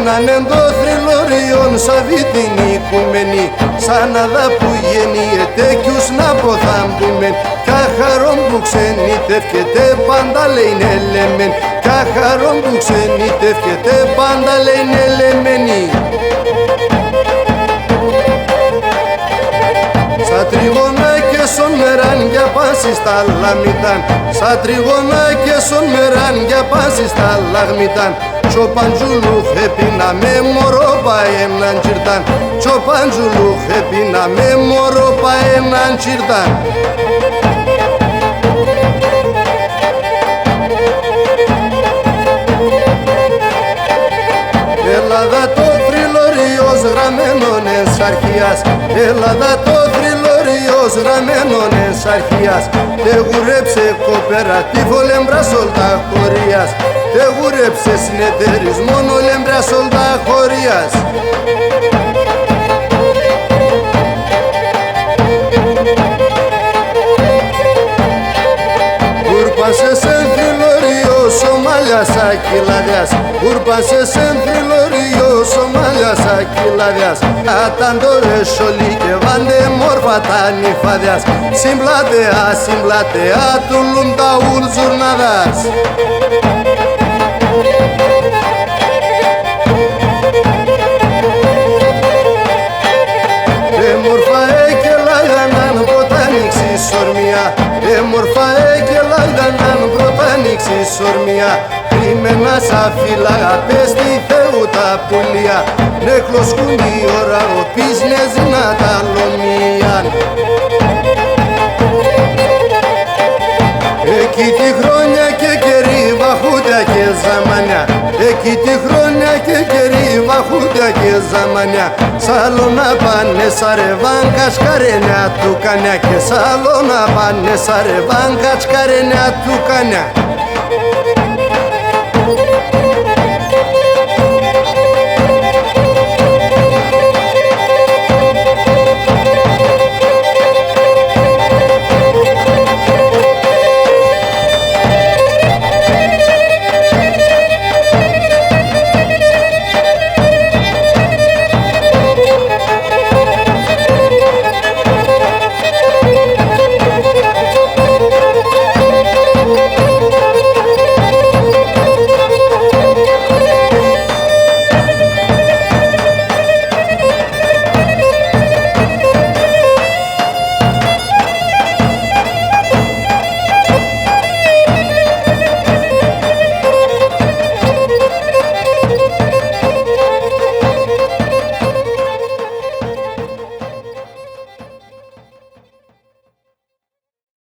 έναν ενδοθρυλωριόν σαβίτην οικουμένη, σαν αδάπου γεννιέται κιους να ποθάμπημεν, κι αχαρόν που ξενιτεύκεται πάντα λένε λεμέν, κι αχαρόν που ξενιτεύκεται πάντα λένε λεμένοι. Σα τριγωνά και σον μεράν για πάση στα λαμιτάν, σα τριγωνά και σον μεράν για πάση στα λαγμιτάν, τσοπαντζουλού χεπίνα με μωρό παέναν τσιρτάν, τσοπαντζουλού χεπίνα με μωρό παέναν τσιρτάν. Ελλάδα το θρυλωριός γραμμένον ενς αρχίας, Ελλάδα το θρυλωριός γραμμένον ενς αρχίας, τε γουρέψε κοπερατίβ ολέμπρας ολτά χωρίας, τε γουρέψε συνεταιρισμόν ολέμπρας ολτά χωρίας. Ούρπασες εν θρυλωριός ο μαλλιάς ακυλαδιάς, ούρπασες εν θρυλωριός ο μαλλιάς ακυλαδιάς, αταντορές όλοι και βάντε μόρφα τα νυφαδιάς, συμπλατεά του λουμτα ουρζουρναδάς. Μορφα έκελαγαναν πρώτα ανοίξει σορμία, μορφα έκελαγαναν πρώτα ανοίξει σορμία, κρυμμένα σαν φύλλα πες τη Θεού τα πουλιά, νεκλοσκούν η ώρα ο πίσνες να τα λομίαν. Εκεί τη χρόνια και καιρή βαχούδια και ζαμανιά, εκεί τη χρόνια και καιρή βαχούδια και ζαμανιά, σαλόνα πάνε σαρεβάν κασκαρένια του κανιά, και σαλόνα πάνε σαρεβάν κασκαρένια του κανιά.